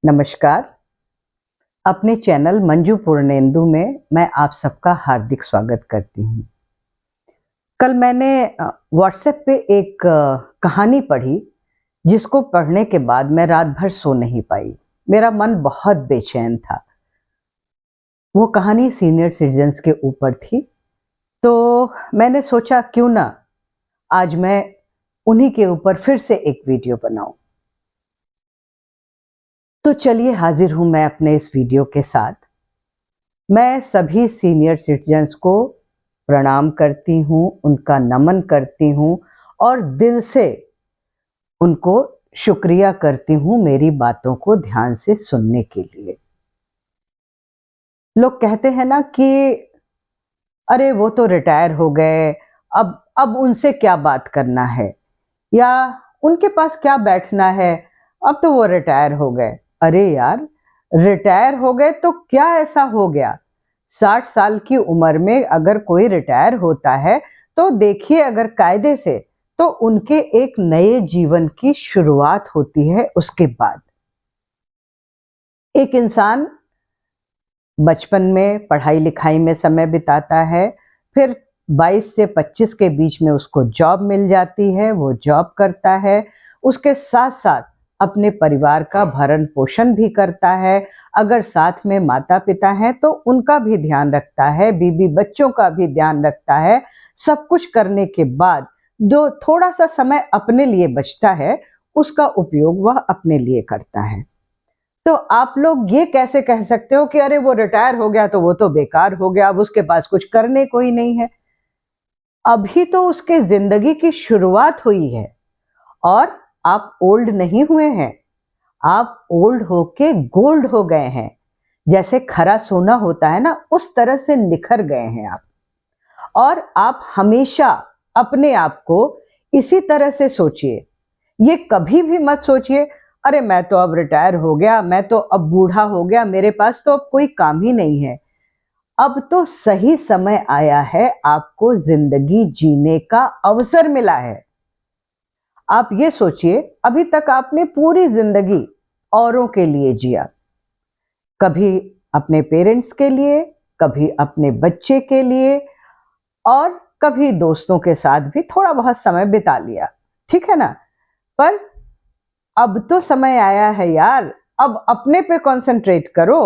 नमस्कार। अपने चैनल मंजू पूर्णेंदु में मैं आप सबका हार्दिक स्वागत करती हूँ। कल मैंने व्हाट्सएप पे एक कहानी पढ़ी, जिसको पढ़ने के बाद मैं रात भर सो नहीं पाई। मेरा मन बहुत बेचैन था। वो कहानी सीनियर सिटीजन्स के ऊपर थी, तो मैंने सोचा क्यों ना आज मैं उन्हीं के ऊपर फिर से एक वीडियो बनाऊं। तो चलिए हाजिर हूं मैं अपने इस वीडियो के साथ। मैं सभी सीनियर सिटीजन्स को प्रणाम करती हूँ, उनका नमन करती हूँ और दिल से उनको शुक्रिया करती हूँ मेरी बातों को ध्यान से सुनने के लिए। लोग कहते हैं ना कि अरे वो तो रिटायर हो गए, अब उनसे क्या बात करना है, या उनके पास क्या बैठना है, अब तो वो रिटायर हो गए। अरे यार, रिटायर हो गए तो क्या ऐसा हो गया? 60 साल की उम्र में अगर कोई रिटायर होता है, तो देखिए अगर कायदे से, तो उनके एक नए जीवन की शुरुआत होती है उसके बाद। एक इंसान बचपन में पढ़ाई-लिखाई में समय बिताता है, फिर 22 से 25 के बीच में उसको जॉब मिल जाती है, वो जॉब करता है, उसके साथ-साथ अपने परिवार का भरण-पोषण भी करता है। अगर साथ में माता-पिता हैं, तो उनका भी ध्यान रखता है, बीवी-बच्चों का भी ध्यान रखता है। सब कुछ करने के बाद जो थोड़ा-सा समय अपने लिए बचता है, उसका उपयोग वह अपने लिए करता है। तो आप लोग ये कैसे कह सकते हो कि अरे वो रिटायर हो गया तो वो तो बेकार हो गया, अब उसके पास कुछ करने को ही नहीं है। अभी तो उसके ज़िंदगी की शुरुआत हुई है और आप ओल्ड नहीं हुए हैं, आप ओल्ड होके गोल्ड हो गए हैं। जैसे खरा सोना होता है ना, उस तरह से निखर गए हैं आप। और आप हमेशा अपने आप को इसी तरह से सोचिए। ये कभी भी मत सोचिए, अरे मैं तो अब रिटायर हो गया, मैं तो अब बूढ़ा हो गया, मेरे पास तो अब कोई काम ही नहीं है। अब तो सही समय आया है, आपको ज़िंदगी जीने का अवसर मिला है। आप ये सोचिए, अभी तक आपने पूरी ज़िंदगी औरों के लिए जिया। कभी अपने पेरेंट्स के लिए, कभी अपने बच्चे के लिए और कभी दोस्तों के साथ भी थोड़ा बहुत समय बिता लिया। ठीक है ना? पर अब तो समय आया है यार, अब अपने पे कॉन्सेंट्रेट करो,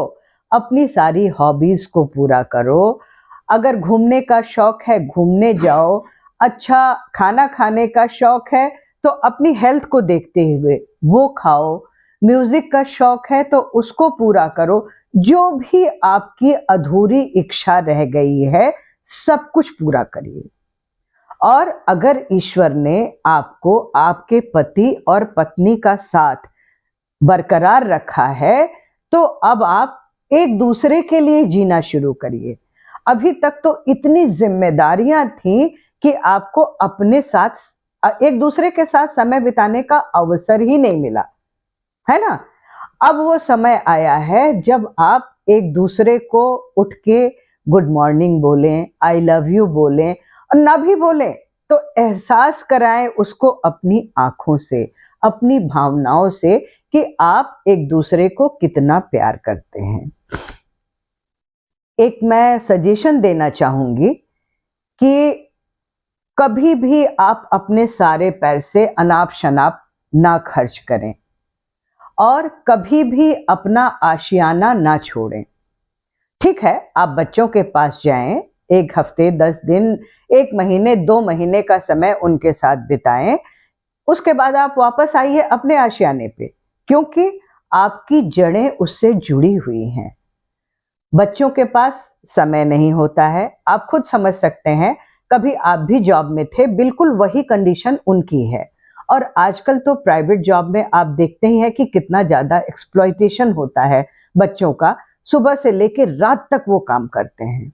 अपनी सारी हॉबीज़ को पूरा करो। अगर घूमने का शौक है, घूमने जाओ, अच्छा खाना खाने का शौक है, तो अपनी हेल्थ को देखते हुए वो खाओ। म्यूज़िक का शौक है तो उसको पूरा करो। जो भी आपकी अधूरी इच्छा रह गई है, सब कुछ पूरा करिए। और अगर ईश्वर ने आपको आपके पति और पत्नी का साथ बरकरार रखा है, तो अब आप एक दूसरे के लिए जीना शुरू करिए। अभी तक तो इतनी ज़िम्मेदारियाँ थीं कि आपको अपने साथ एक दूसरे के साथ समय बिताने का अवसर ही नहीं मिला, है ना? अब वो समय आया है जब आप एक दूसरे को उठ के गुड मॉर्निंग बोलें, आई लव यू बोलें और ना भी बोलें तो एहसास कराएँ उसको अपनी आँखों से, अपनी भावनाओं से कि आप एक दूसरे को कितना प्यार करते हैं। एक मैं सजेशन देना चाहूँगी कि कभी भी आप अपने सारे पैसे अनाप-शनाप ना खर्च करें और कभी भी अपना आशियाना ना छोड़ें। ठीक है, आप बच्चों के पास जाएँ, 1 हफ्ते, 10 दिन, 1 महीने, 2 महीने का समय उनके साथ बिताएँ, उसके बाद आप वापस आइए अपने आशियाने पे, क्योंकि आपकी जड़ें उससे जुड़ी हुई हैं। बच्चों के पास समय नहीं होता है, आप खुद समझ सकते हैं, कभी आप भी जॉब में थे, बिल्कुल वही कंडीशन उनकी है। और आजकल तो प्राइवेट जॉब में आप देखते ही हैं कि कितना ज़्यादा एक्सप्लॉइटेशन होता है बच्चों का, सुबह से लेके रात तक वो काम करते हैं।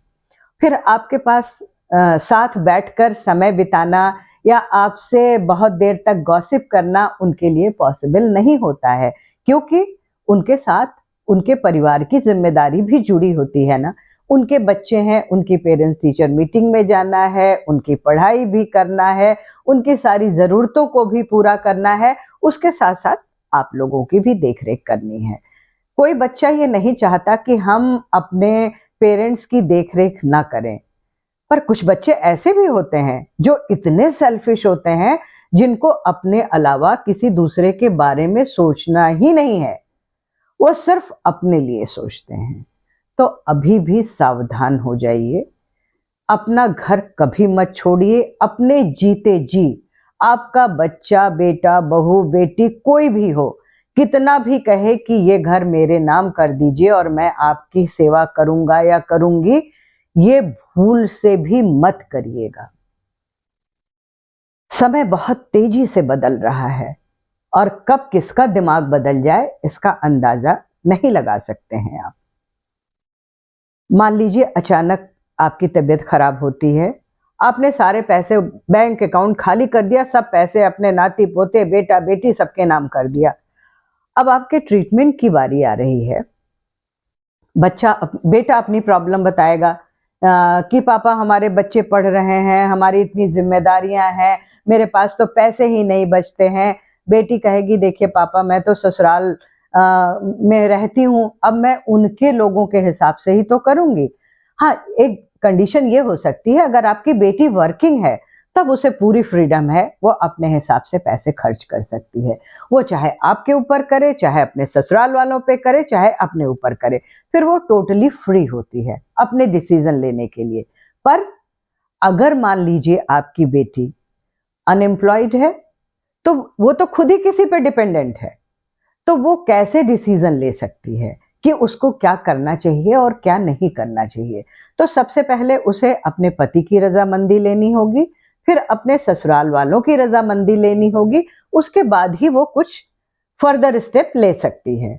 फिर आपके पास साथ बैठकर समय बिताना या आपसे बहुत देर तक गॉसिप करना उनके लिए पॉसिबल नहीं होता है, क्योंकि उनके साथ उनके परिवार की ज़िम्मेदारी भी जुड़ी होती है ना। उनके बच्चे हैं, उनकी पेरेंट्स टीचर मीटिंग में जाना है, उनकी पढ़ाई भी करना है, उनकी सारी ज़रूरतों को भी पूरा करना है, उसके साथ-साथ आप लोगों की भी देख-रेख करनी है। कोई बच्चा ये नहीं चाहता कि हम अपने पेरेंट्स की देख-रेख ना करें। पर कुछ बच्चे ऐसे भी होते हैं जो इतने सेल्फिश होते हैं जिनको अपने अलावा किसी दूसरे के बारे में सोचना ही नहीं है। वो सिर्फ अपने लिए सोचते हैं। तो अभी भी सावधान हो जाइए। अपना घर कभी मत छोड़िए, अपने जीते जी। आपका बच्चा, बेटा, बहू, बेटी कोई भी हो, कितना भी कहे कि ये घर मेरे नाम कर दीजिए और मैं आपकी सेवा करूँगा या करूँगी, ये भूल से भी मत करिएगा। समय बहुत तेजी से बदल रहा है और कब किसका दिमाग बदल जाए इसका अंदाजा नहीं लगा सकते हैं आप। मान लीजिए अचानक आपकी तबीयत खराब होती है, आपने सारे पैसे बैंक अकाउंट खाली कर दिया, सब पैसे अपने नाती पोते, बेटा बेटी सबके नाम कर दिया। अब आपके ट्रीटमेंट की बारी आ रही है। बेटा अपनी प्रॉब्लम बताएगा कि पापा हमारे बच्चे पढ़ रहे हैं, हमारी इतनी जिम्मेदारियां हैं, मेरे पास तो पैसे ही नहीं बचते हैं। बेटी कहेगी देखिए पापा मैं तो ससुराल में रहती हूँ, अब मैं उनके लोगों के हिसाब से ही तो करूँगी। हाँ, एक कंडीशन ये हो सकती है अगर आपकी बेटी वर्किंग है, तब उसे पूरी फ्रीडम है, वो अपने हिसाब से पैसे खर्च कर सकती है। वो चाहे आपके ऊपर करे, चाहे अपने ससुराल वालों पे करे, चाहे अपने ऊपर करे, फिर वो टोटली फ्री होती है अपने डिसीजन लेने के लिए। पर अगर मान लीजिए आपकी बेटी अनएम्प्लॉयड है, तो वो तो खुद ही किसी पे डिपेंडेंट है। तो वो कैसे डिसीजन ले सकती है कि उसको क्या करना चाहिए और क्या नहीं करना चाहिए। तो सबसे पहले उसे अपने पति की रजामंदी लेनी होगी, फिर अपने ससुराल वालों की रजामंदी लेनी होगी, उसके बाद ही वो कुछ फर्दर स्टेप ले सकती है।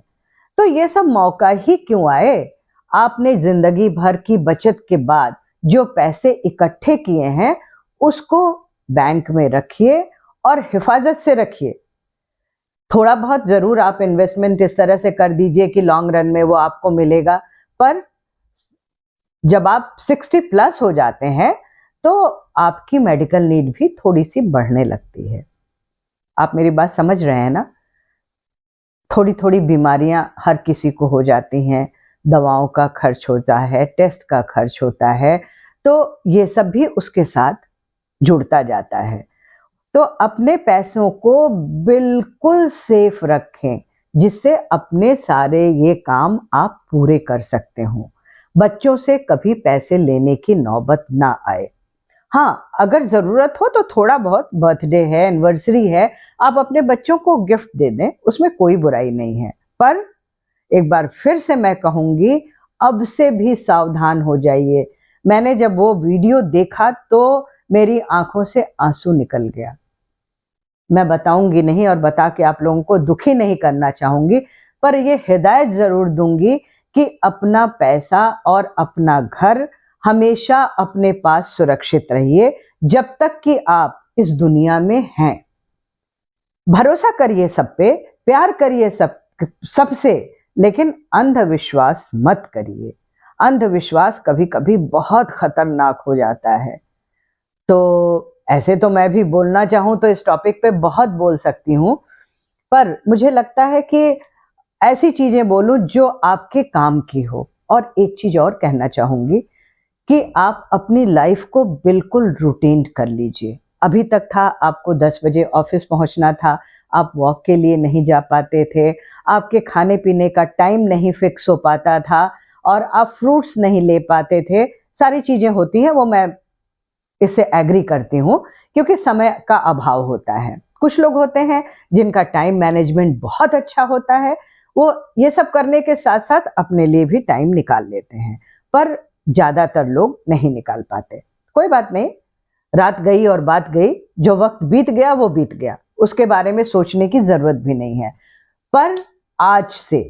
तो ये सब मौका ही क्यों आए? आपने जिंदगी भर की बचत के बाद जो पैसे इकट्ठे किए हैं, उसको बैंक में रखिए और हिफाजत से रखिए। थोड़ा बहुत ज़रूर आप इन्वेस्टमेंट इस तरह से कर दीजिए कि लॉन्ग रन में वो आपको मिलेगा, पर जब आप 60 प्लस हो जाते हैं, तो आपकी मेडिकल नीड भी थोड़ी-सी बढ़ने लगती है। आप मेरी बात समझ रहे हैं ना? थोड़ी-थोड़ी बीमारियाँ हर किसी को हो जाती हैं, दवाओं का खर्च होता है, टेस्ट का खर्च होता है, तो ये सब भी उसके साथ जुड़ता जाता है। तो अपने पैसों को बिल्कुल सेफ रखें, जिससे अपने सारे ये काम आप पूरे कर सकते हो। बच्चों से कभी पैसे लेने की नौबत ना आए। हाँ, अगर ज़रूरत हो तो थोड़ा बहुत बर्थडे है, एनिवर्सरी है, आप अपने बच्चों को गिफ्ट दे दें, उसमें कोई बुराई नहीं है। पर एक बार फिर से मैं कहूँगी, अब से भी सावधान हो जाइए। मैंने जब वो वीडियो देखा तो मेरी आँखों से आँसू निकल गया। मैं बताऊँगी नहीं और बता के आप लोगों को दुखी नहीं करना चाहूँगी, पर ये हिदायत ज़रूर दूँगी कि अपना पैसा और अपना घर हमेशा अपने पास सुरक्षित रहिए, जब तक कि आप इस दुनिया में हैं। भरोसा करिए सब पे, प्यार करिए सबसे, लेकिन अंधविश्वास मत करिए। अंधविश्वास कभी-कभी बहुत खतरनाक हो जाता है। तो ऐसे तो मैं भी बोलना चाहूँ तो इस टॉपिक पे बहुत बोल सकती हूँ, पर मुझे लगता है कि ऐसी चीज़ें बोलूँ जो आपके काम की हो। और एक चीज़ और कहना चाहूँगी कि आप अपनी लाइफ़ को बिल्कुल रूटीन कर लीजिए। अभी तक था आपको 10 बजे ऑफ़िस पहुँचना था, आप वॉक के लिए नहीं जा पाते थे, आपके खाने-पीने का टाइम नहीं फ़िक्स हो पाता था और आप फ्रूट्स नहीं ले पाते थे। सारी चीज़ें होती हैं, वो मैं इससे एग्री करती हूँ क्योंकि समय का अभाव होता है। कुछ लोग होते हैं जिनका टाइम मैनेजमेंट बहुत अच्छा होता है, वो ये सब करने के साथ-साथ अपने लिए भी टाइम निकाल लेते हैं, पर ज़्यादातर लोग नहीं निकाल पाते। कोई बात नहीं, रात गई और बात गई, जो वक़्त बीत गया वो बीत गया, उसके बारे में सोचने की ज़रूरत भी नहीं है। पर आज से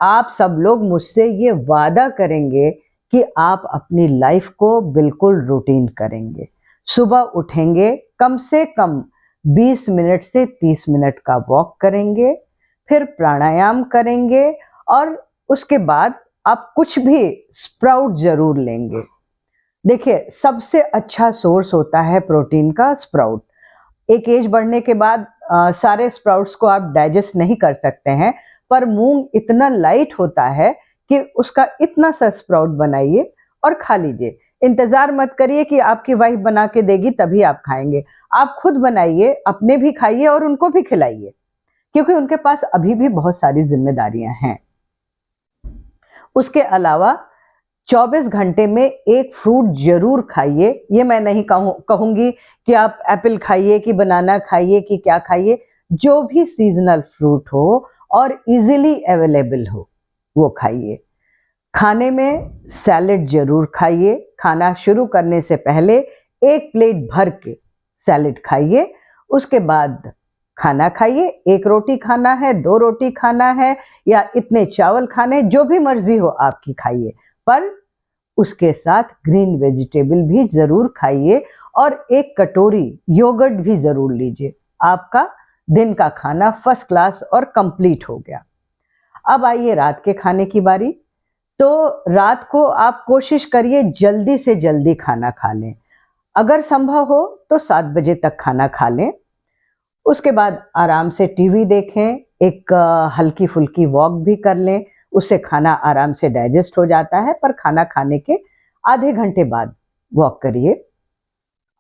आप सब लोग मुझसे ये वादा करेंगे कि आप अपनी लाइफ को बिल्कुल रूटीन करेंगे। सुबह उठेंगे, कम से कम 20 मिनट से 30 मिनट का वॉक करेंगे, फिर प्राणायाम करेंगे और उसके बाद आप कुछ भी स्प्राउट ज़रूर लेंगे। देखिए, सबसे अच्छा सोर्स होता है प्रोटीन का स्प्राउट। एक एज बढ़ने के बाद सारे स्प्राउट्स को आप डाइजेस्ट नहीं कर सकते हैं, पर मूंग इतना लाइट होता है कि उसका इतना सा स्प्राउट बनाइए और खा लीजिए। इंतजार मत करिए कि आपकी वाइफ बना के देगी तभी आप खाएंगे। आप खुद बनाइए, अपने भी खाइए और उनको भी खिलाइए, क्योंकि उनके पास अभी भी बहुत सारी जिम्मेदारियां हैं। उसके अलावा 24 घंटे में एक फ्रूट जरूर खाइए। ये मैं नहीं कहूंगी कि आप एप्पल खाइए कि बनाना खाइए कि क्या खाइए, जो भी सीजनल फ्रूट हो और इजीली अवेलेबल हो वो खाइए। खाने में सैलेड जरूर खाइए। खाना शुरू करने से पहले एक प्लेट भर के सैलेड खाइए, उसके बाद खाना खाइए। एक रोटी खाना है, 2 रोटी खाना है या इतने चावल खाने, जो भी मर्जी हो आपकी खाइए, पर उसके साथ ग्रीन वेजिटेबल भी जरूर खाइए और एक कटोरी योगर्ट भी जरूर लीजिए। आपका दिन का खाना फर्स्ट क्लास और कंप्लीट हो गया। अब आइए रात के खाने की बारी। तो रात को आप कोशिश करिए जल्दी से जल्दी खाना खा लें। अगर संभव हो तो 7 बजे तक खाना खा लें। उसके बाद आराम से टीवी देखें, एक हल्की फुल्की वॉक भी कर लें, उससे खाना आराम से डाइजेस्ट हो जाता है। पर खाना खाने के आधे घंटे बाद वॉक करिए।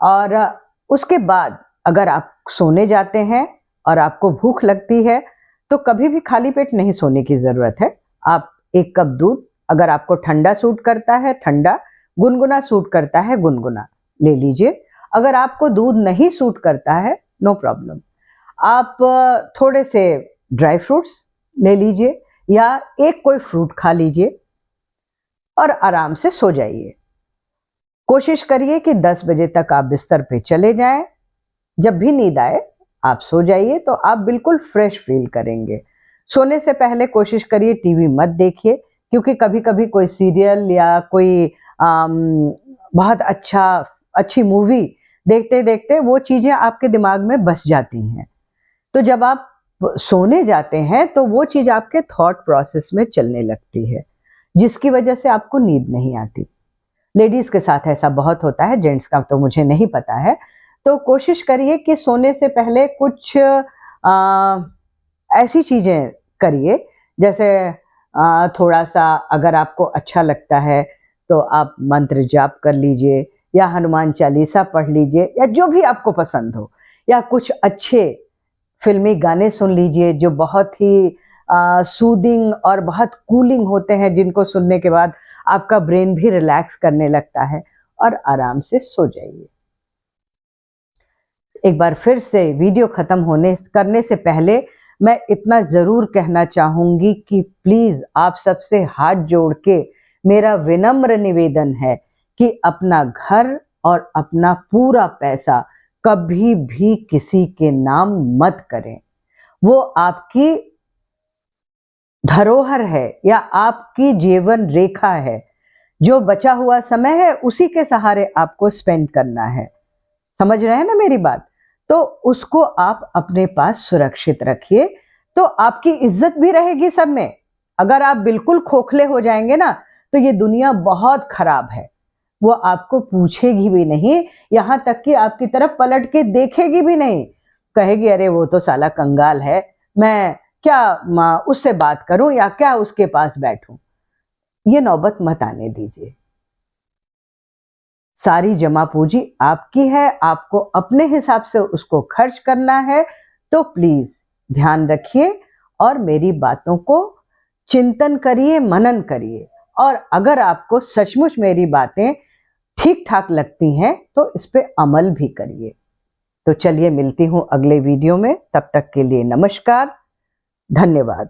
और उसके बाद अगर आप सोने जाते हैं और आपको भूख लगती है तो कभी भी खाली पेट नहीं सोने की जरूरत है। आप 1 कप दूध, अगर आपको ठंडा सूट करता है ठंडा, गुनगुना सूट करता है गुनगुना, ले लीजिए। अगर आपको दूध नहीं सूट करता है, नो प्रॉब्लम, आप थोड़े से ड्राई फ्रूट्स ले लीजिए या एक कोई फ्रूट खा लीजिए और आराम से सो जाइए। कोशिश करिए कि 10 बजे तक आप बिस्तर पे चले जाएं। जब भी नींद आए आप सो जाइए तो आप बिल्कुल फ्रेश फील करेंगे। सोने से पहले कोशिश करिए टीवी मत देखिए, क्योंकि कभी कभी कोई सीरियल या कोई बहुत अच्छी मूवी देखते देखते वो चीजें आपके दिमाग में बस जाती हैं। तो जब आप सोने जाते हैं तो वो चीज आपके थॉट प्रोसेस में चलने लगती है, जिसकी वजह से आपको नींद नहीं आती। लेडीज के साथ ऐसा बहुत होता है, जेंट्स का तो मुझे नहीं पता है। तो कोशिश करिए कि सोने से पहले कुछ ऐसी चीजें करिए, जैसे थोड़ा सा अगर आपको अच्छा लगता है तो आप मंत्र जाप कर लीजिए या हनुमान चालीसा पढ़ लीजिए या जो भी आपको पसंद हो, या कुछ अच्छे फिल्मी गाने सुन लीजिए जो बहुत ही सूदिंग और बहुत कूलिंग होते हैं, जिनको सुनने के बाद आपका ब्रेन भी रिलैक्स करने लगता है और आराम से सो जाइए। एक बार फिर से वीडियो खत्म करने से पहले मैं इतना जरूर कहना चाहूंगी कि प्लीज आप सबसे हाथ जोड़ के मेरा विनम्र निवेदन है कि अपना घर और अपना पूरा पैसा कभी भी किसी के नाम मत करें। वो आपकी धरोहर है या आपकी जीवन रेखा है। जो बचा हुआ समय है उसी के सहारे आपको स्पेंड करना है। समझ रहे हैं ना मेरी बात? तो उसको आप अपने पास सुरक्षित रखिए, तो आपकी इज्जत भी रहेगी सब में। अगर आप बिल्कुल खोखले हो जाएंगे ना तो ये दुनिया बहुत खराब है। वो आपको पूछेगी भी नहीं, यहां तक कि आपकी तरफ पलट के देखेगी भी नहीं। कहेगी अरे वो तो साला कंगाल है, मैं क्या उससे बात करूं या क्या उसके पास बैठूं। ये नौबत मत आने दीजिए। सारी जमा पूंजी आपकी है, आपको अपने हिसाब से उसको खर्च करना है। तो प्लीज ध्यान रखिए और मेरी बातों को चिंतन करिए, मनन करिए। और अगर आपको सचमुच मेरी बातें ठीक ठाक लगती हैं तो इस पे अमल भी करिए। तो चलिए मिलती हूं अगले वीडियो में, तब तक के लिए नमस्कार, धन्यवाद।